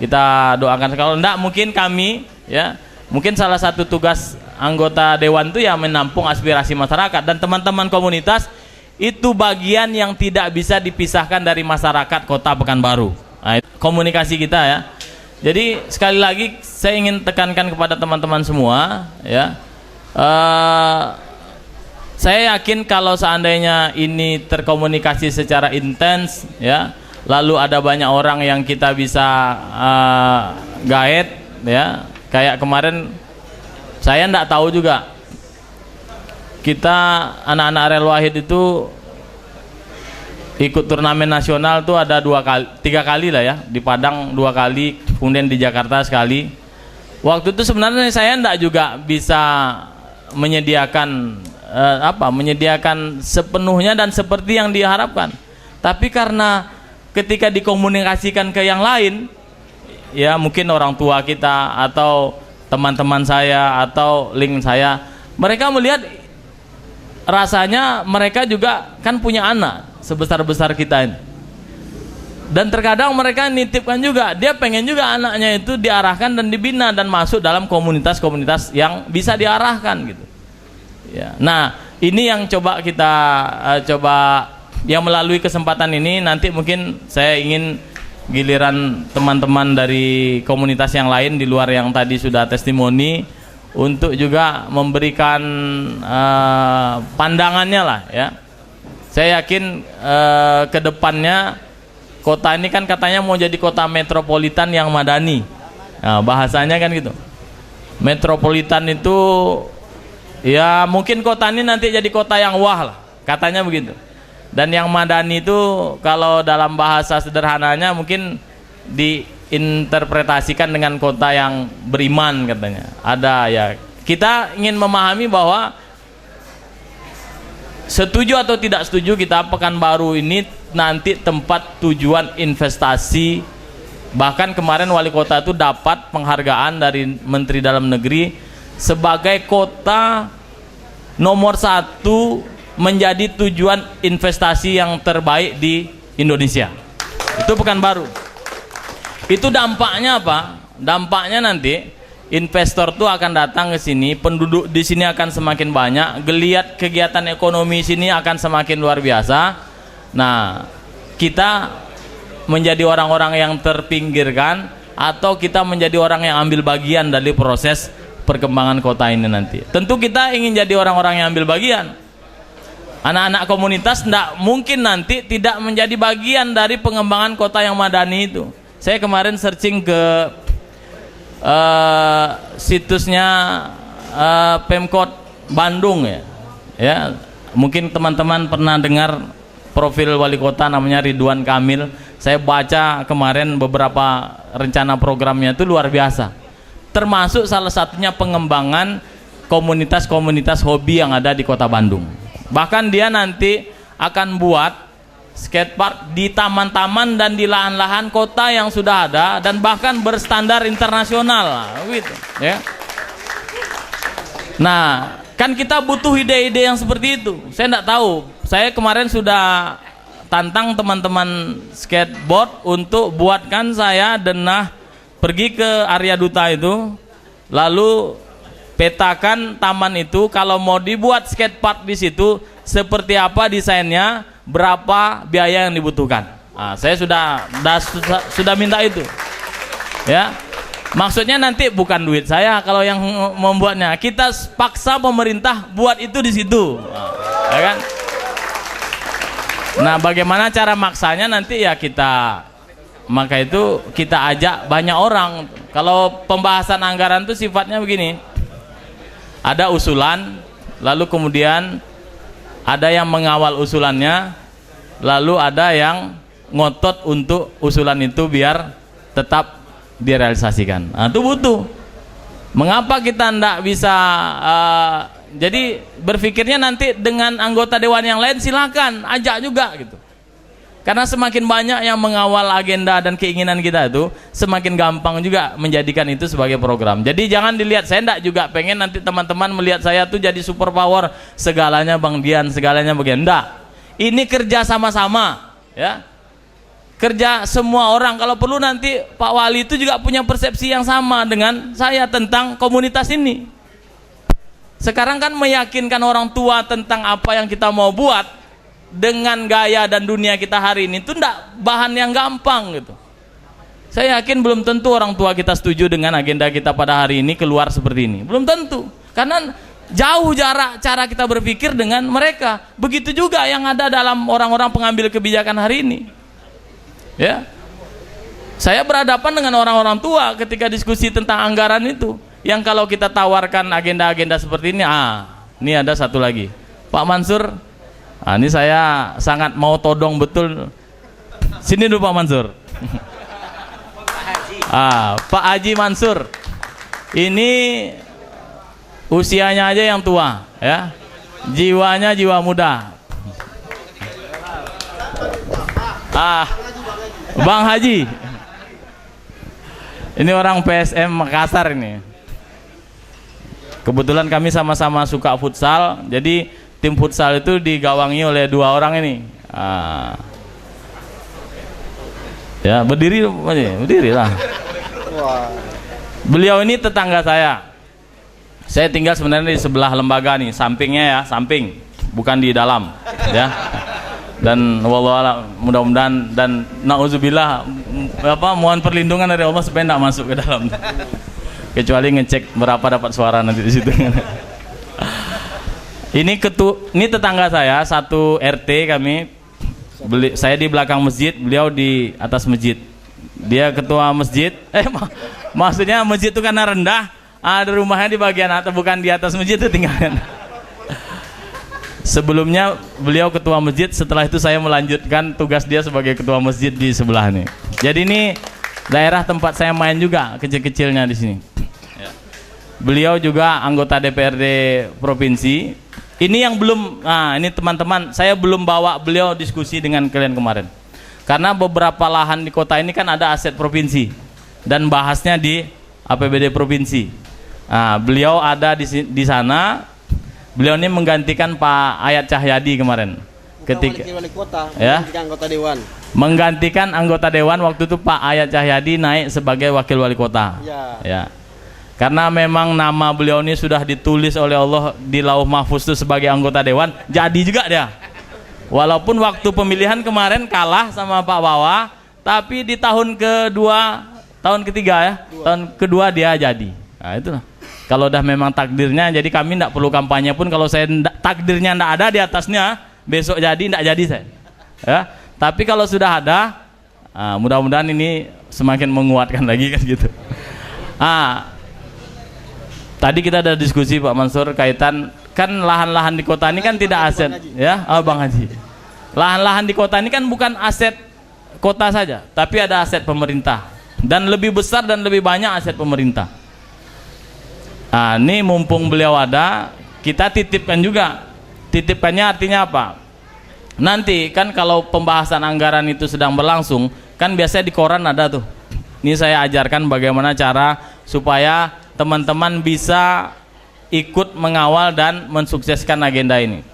kita doakan. Kalau tidak, mungkin kami, ya, mungkin salah satu tugas anggota dewan itu ya menampung aspirasi masyarakat. Dan teman-teman komunitas itu bagian yang tidak bisa dipisahkan dari masyarakat Kota Pekanbaru. Nah, komunikasi kita, ya. Jadi sekali lagi saya ingin tekankan kepada teman-teman semua, ya, saya yakin kalau seandainya ini terkomunikasi secara intens, ya, lalu ada banyak orang yang kita bisa guide, ya, kayak kemarin saya enggak tahu juga, kita anak-anak Rel Wahid itu ikut turnamen nasional tuh ada 3 kali lah, ya, di Padang 2 kali, kemudian di Jakarta sekali. Waktu itu sebenarnya saya enggak juga bisa menyediakan menyediakan sepenuhnya dan seperti yang diharapkan. Tapi karena ketika dikomunikasikan ke yang lain, ya mungkin orang tua kita atau teman-teman saya atau link saya, mereka melihat rasanya mereka juga kan punya anak sebesar-besar kita ini. Dan terkadang mereka nitipkan juga, dia pengen juga anaknya itu diarahkan dan dibina dan masuk dalam komunitas-komunitas yang bisa diarahkan gitu. Ya. Nah, ini yang coba kita yang melalui kesempatan ini nanti mungkin saya ingin giliran teman-teman dari komunitas yang lain di luar yang tadi sudah testimoni untuk juga memberikan pandangannya lah, ya. Saya yakin ke depannya kota ini kan katanya mau jadi kota metropolitan yang madani. Nah, bahasanya kan gitu. Metropolitan itu Ya mungkin kota ini nanti jadi kota yang wah lah, katanya begitu. Dan yang madani itu kalau dalam bahasa sederhananya mungkin diinterpretasikan dengan kota yang beriman katanya. Ada ya, kita ingin memahami bahwa setuju atau tidak setuju kita, Pekanbaru ini nanti tempat tujuan investasi. Bahkan kemarin wali kota itu dapat penghargaan dari Menteri Dalam Negeri sebagai kota nomor 1 menjadi tujuan investasi yang terbaik di Indonesia. Itu Pekanbaru. Itu dampaknya apa? Dampaknya nanti investor tuh akan datang ke sini, penduduk di sini akan semakin banyak, geliat kegiatan ekonomi sini akan semakin luar biasa. Nah, kita menjadi orang-orang yang terpinggirkan atau kita menjadi orang yang ambil bagian dari proses perkembangan kota ini nanti. Tentu kita ingin jadi orang-orang yang ambil bagian. Anak-anak komunitas tidak mungkin nanti tidak menjadi bagian dari pengembangan kota yang madani itu. Saya kemarin searching ke situsnya Pemkot Bandung ya. Mungkin teman-teman pernah dengar profil wali kota namanya Ridwan Kamil. Saya baca kemarin beberapa rencana programnya itu luar biasa. Termasuk salah satunya pengembangan komunitas-komunitas hobi yang ada di kota Bandung. Bahkan dia nanti akan buat skatepark di taman-taman dan di lahan-lahan kota yang sudah ada dan bahkan berstandar internasional gitu ya. Nah, kan kita butuh ide-ide yang seperti itu. Saya tidak tahu. Saya kemarin sudah tantang teman-teman skateboard untuk buatkan saya denah pergi ke area duta itu, lalu petakan taman itu kalau mau dibuat skatepark di situ seperti apa desainnya, berapa biaya yang dibutuhkan. Nah, saya sudah minta itu. Ya. Maksudnya nanti bukan duit saya kalau yang membuatnya. Kita paksa pemerintah buat itu di situ. Ya kan? Nah, bagaimana cara maksanya nanti ya maka itu kita ajak banyak orang. Kalau pembahasan anggaran itu sifatnya begini. Ada usulan, lalu kemudian ada yang mengawal usulannya, lalu ada yang ngotot untuk usulan itu biar tetap direalisasikan. Nah, itu butuh. Mengapa kita tidak bisa jadi berpikirnya nanti dengan anggota dewan yang lain silakan ajak juga gitu. Karena semakin banyak yang mengawal agenda dan keinginan kita itu, semakin gampang juga menjadikan itu sebagai program. Jadi jangan dilihat, saya enggak juga pengen nanti teman-teman melihat saya tuh jadi super power, segalanya Bang Dian, segalanya bagian. Enggak. Ini kerja sama-sama, ya. Kerja semua orang. Kalau perlu nanti Pak Wali itu juga punya persepsi yang sama dengan saya tentang komunitas ini. Sekarang kan meyakinkan orang tua tentang apa yang kita mau buat dengan gaya dan dunia kita hari ini itu enggak bahan yang gampang gitu. Saya yakin belum tentu orang tua kita setuju dengan agenda kita pada hari ini keluar seperti ini. Belum tentu. Karena jauh jarak cara kita berpikir dengan mereka. Begitu juga yang ada dalam orang-orang pengambil kebijakan hari ini. Ya. Saya berhadapan dengan orang-orang tua ketika diskusi tentang anggaran itu. Yang kalau kita tawarkan agenda-agenda seperti ini, ini ada satu lagi. Pak Mansur, ini saya sangat mau todong betul. Sini dulu Pak Mansur. Pak Haji Mansur. Ini usianya aja yang tua, ya. Jiwanya jiwa muda. Bang Haji. Ini orang PSM Makassar ini. Kebetulan kami sama-sama suka futsal, jadi tim futsal itu digawangi oleh dua orang ini. Ya, berdirilah. Beliau ini tetangga saya. Saya tinggal sebenarnya di sebelah lembaga nih, sampingnya ya, samping, bukan di dalam, ya. Dan wallah mudah-mudahan dan nauzubillah mohon perlindungan dari Allah supaya tidak masuk ke dalam. Kecuali ngecek berapa dapat suara nanti di situ. Ini tetangga saya, satu RT kami. Saya di belakang masjid, beliau di atas masjid. Dia ketua masjid. Maksudnya masjid itu karena rendah, ada rumahnya di bagian atas, bukan di atas masjid itu tinggalnya. Sebelumnya beliau ketua masjid, setelah itu saya melanjutkan tugas dia sebagai ketua masjid di sebelah nih. Jadi ini daerah tempat saya main juga kecil-kecilnya di sini. Beliau juga anggota DPRD provinsi. Ini yang belum, nah ini teman-teman, saya belum bawa beliau diskusi dengan kalian kemarin. Karena beberapa lahan di kota ini kan ada aset provinsi dan bahasnya di APBD provinsi. Nah, beliau ada di sana. Beliau ini menggantikan Pak Ayat Cahyadi kemarin. Ketika wali kota, ya, anggota dewan. Menggantikan anggota dewan waktu itu Pak Ayat Cahyadi naik sebagai wakil wali kota. Ya. Karena memang nama beliau ini sudah ditulis oleh Allah di Lauh Mahfuz itu sebagai anggota dewan, jadi juga dia. Walaupun waktu pemilihan kemarin kalah sama Pak Wawa, tapi di tahun ketiga ya, tahun kedua dia jadi. Nah, itulah. Kalau udah memang takdirnya, jadi kami tidak perlu kampanye pun. Kalau saya takdirnya tidak ada di atasnya, besok jadi tidak jadi saya. Ya. Tapi kalau sudah ada, mudah-mudahan ini semakin menguatkan lagi kan gitu. Tadi kita ada diskusi Pak Mansur kaitan kan lahan-lahan di kota ini kan tidak aset, ya, Bang Haji. Lahan-lahan di kota ini kan bukan aset kota saja, tapi ada aset pemerintah dan lebih besar dan lebih banyak aset pemerintah. Ini mumpung beliau ada, kita titipkan juga. Titipkannya artinya apa? Nanti kan kalau pembahasan anggaran itu sedang berlangsung, kan biasanya di koran ada tuh. Ini saya ajarkan bagaimana cara supaya teman-teman bisa ikut mengawal dan mensukseskan agenda ini.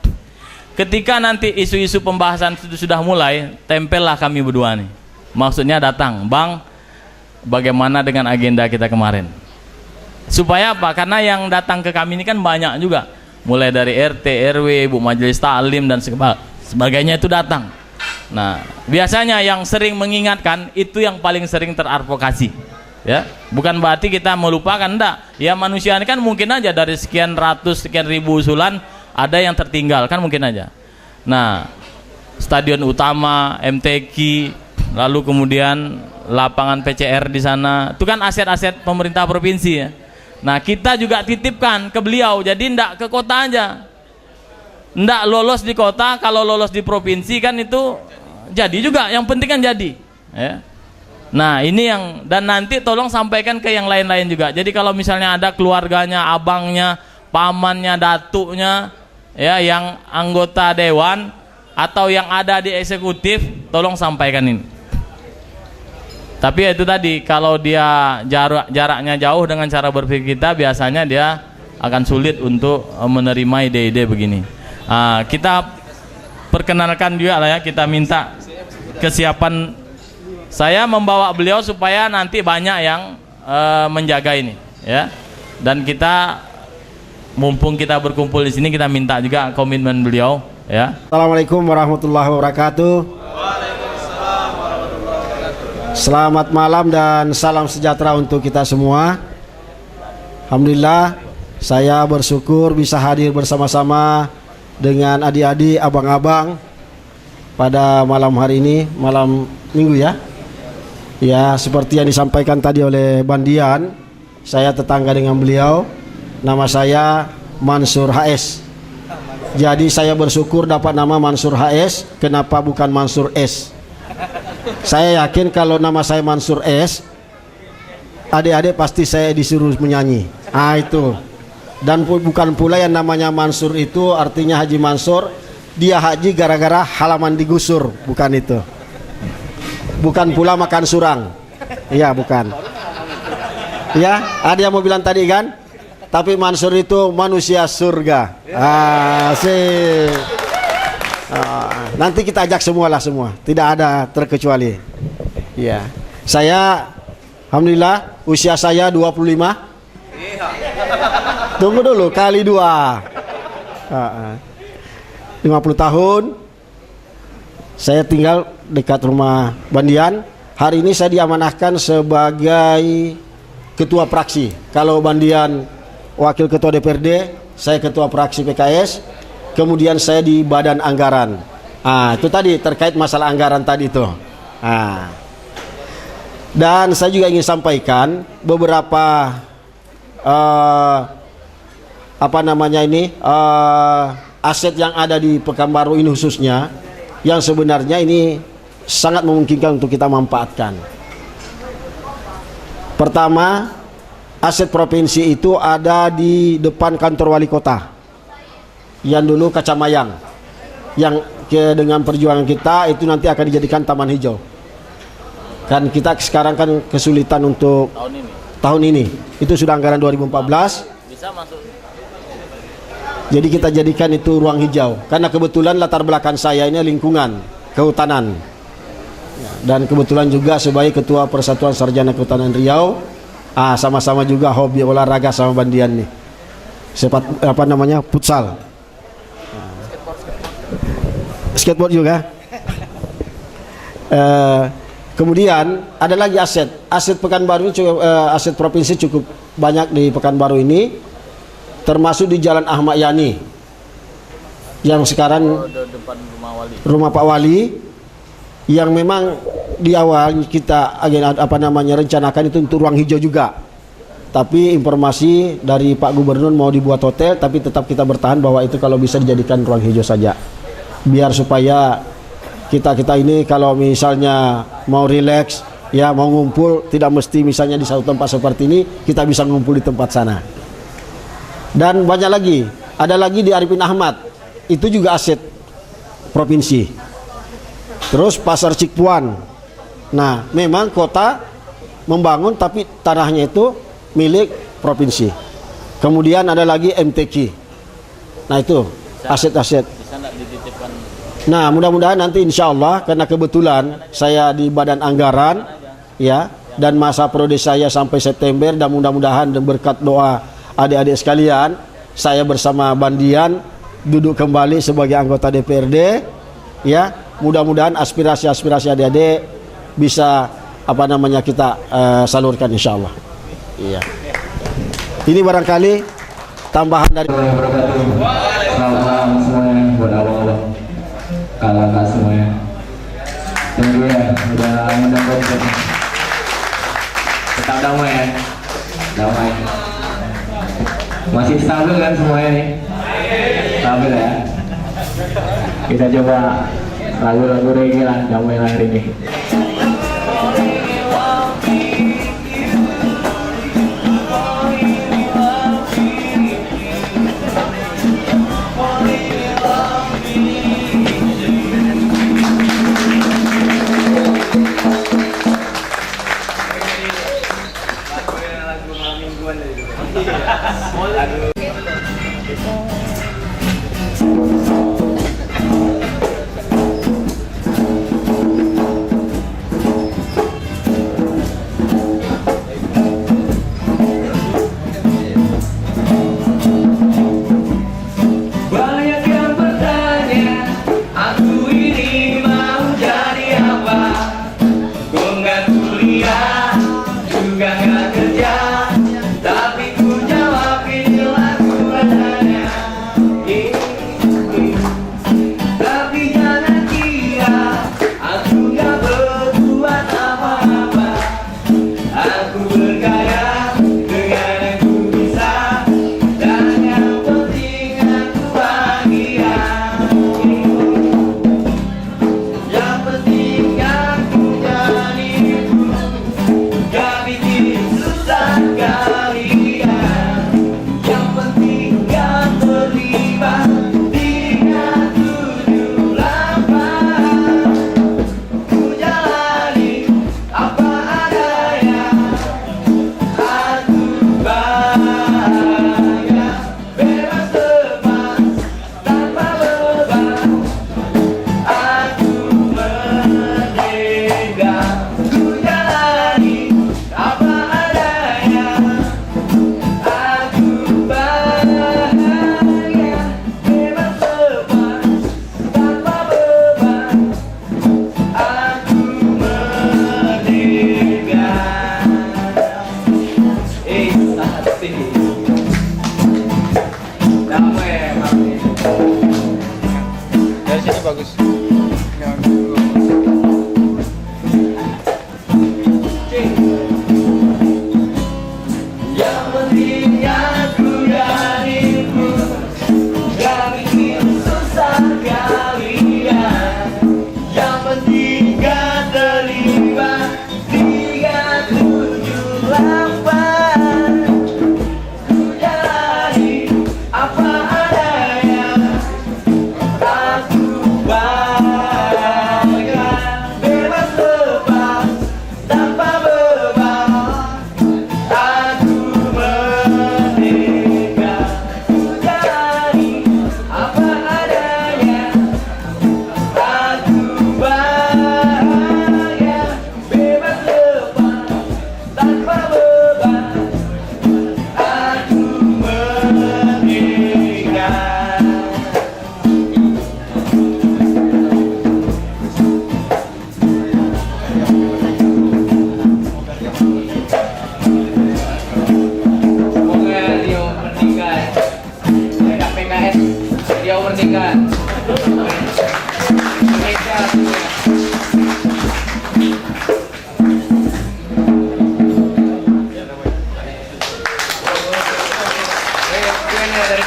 Ketika nanti isu-isu pembahasan itu sudah mulai, tempellah kami berdua nih. Maksudnya datang, Bang, bagaimana dengan agenda kita kemarin? Supaya apa? Karena yang datang ke kami ini kan banyak juga, mulai dari RT, RW, Ibu Majelis Taklim dan sebagainya itu datang. Nah, biasanya yang sering mengingatkan itu yang paling sering teradvokasi. Ya, bukan berarti kita melupakan, enggak. Ya manusia ini kan mungkin aja dari sekian ratus, sekian ribu usulan ada yang tertinggal, kan mungkin aja. Nah, stadion utama, MTQ, lalu kemudian lapangan PCR di sana, itu kan aset-aset pemerintah provinsi ya. Nah, kita juga titipkan ke beliau, jadi ndak ke kota aja, ndak lolos di kota, kalau lolos di provinsi kan itu jadi juga, yang penting kan jadi ya. Nah, ini yang, dan nanti tolong sampaikan ke yang lain-lain juga. Jadi kalau misalnya ada keluarganya, abangnya, pamannya, datuknya ya, yang anggota dewan atau yang ada di eksekutif, tolong sampaikan ini. Tapi ya itu tadi, kalau dia jaraknya jauh dengan cara berpikir kita, biasanya dia akan sulit untuk menerima ide-ide begini. Kita perkenalkan juga lah ya, kita minta kesiapan. Saya membawa beliau supaya nanti banyak yang menjaga ini ya. Dan kita mumpung kita berkumpul di sini, kita minta juga komitmen beliau ya. Assalamualaikum warahmatullahi wabarakatuh. Selamat malam dan salam sejahtera untuk kita semua. Alhamdulillah, saya bersyukur bisa hadir bersama-sama dengan adik-adik, abang-abang pada malam hari ini, malam minggu ya. Ya, seperti yang disampaikan tadi oleh Bandian, saya tetangga dengan beliau. Nama saya Mansur HS. Jadi saya bersyukur dapat nama Mansur HS. Kenapa bukan Mansur S? Saya yakin kalau nama saya Mansur S, adik-adik pasti saya disuruh menyanyi. Itu. Dan bukan pula yang namanya Mansur itu artinya Haji Mansur, dia haji gara-gara halaman digusur, bukan itu. Bukan pula makan surang. Iya, bukan. Ya, ada yang mau bilang tadi kan? Tapi Mansur itu manusia surga. Sih. Nanti kita ajak semua, tidak ada terkecuali. Ya, saya alhamdulillah usia saya 25. Tunggu dulu, kali 2. 50 tahun. Saya tinggal dekat rumah Bandian. Hari ini saya diamanahkan sebagai ketua praksi. Kalau Bandian wakil ketua DPRD, saya ketua praksi PKS. Kemudian saya di badan anggaran. Itu tadi terkait masalah anggaran tadi itu. Dan saya juga ingin sampaikan beberapa apa namanya ini aset yang ada di Pekanbaru ini khususnya, yang sebenarnya ini sangat memungkinkan untuk kita manfaatkan. Pertama, aset provinsi itu ada di depan kantor wali kota yang dulu Kacamayang, yang dengan perjuangan kita itu nanti akan dijadikan taman hijau. Kan kita sekarang kan kesulitan untuk tahun ini itu sudah anggaran 2014 bisa masuk. Jadi kita jadikan itu ruang hijau karena kebetulan latar belakang saya ini lingkungan kehutanan ya, dan kebetulan juga sebagai ketua Persatuan Sarjana Kehutanan Riau, sama-sama juga hobi olahraga sama Bandian nih, apa namanya, futsal, skateboard juga. Kemudian ada lagi aset Pekanbaru ini cukup, aset provinsi cukup banyak di Pekanbaru ini, termasuk di Jalan Ahmad Yani yang sekarang Depan rumah Pak Wali, yang memang di awal kita rencanakan itu untuk ruang hijau juga, tapi informasi dari Pak Gubernur mau dibuat hotel, tapi tetap kita bertahan bahwa itu kalau bisa dijadikan ruang hijau saja, biar supaya kita ini kalau misalnya mau rileks ya, mau ngumpul, tidak mesti misalnya di satu tempat seperti ini, kita bisa ngumpul di tempat sana. Dan banyak lagi, ada lagi di Arifin Ahmad, itu juga aset provinsi. Terus Pasar Cikpuan, nah memang kota membangun tapi tanahnya itu milik provinsi. Kemudian ada lagi MTQ, nah itu aset-aset. Nah mudah-mudahan nanti insya Allah, karena kebetulan saya di badan anggaran ya, dan masa prode saya sampai September, dan mudah-mudahan berkat doa adik-adik sekalian, saya bersama Bandian duduk kembali sebagai anggota DPRD ya. Mudah-mudahan aspirasi-aspirasi adik-adik bisa kita salurkan insya Allah. Iya. Ini barangkali tambahan dari Selamat malam semuanya, buat abang-abang, kakak semuanya. Thank you ya, udah ngundang konser. Tetap damai ya, damai. Masih stabil kan semuanya nih? Stabil ya. Kita coba lagu-lagu reggae lah, damai lah hari ini. Banyak yang bertanya, aku ini mau jadi apa? Gue nggak kuliah, juga nggak kerja, tapi ku jawab inilah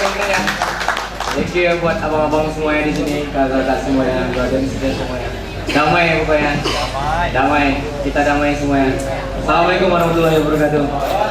ya. Thank you ya buat abang-abang semuanya di sini, kakak-kakak semuanya, brother dan semuanya. Damai ya pokoknya. Damai. Kita damai semuanya. Assalamualaikum warahmatullahi wabarakatuh.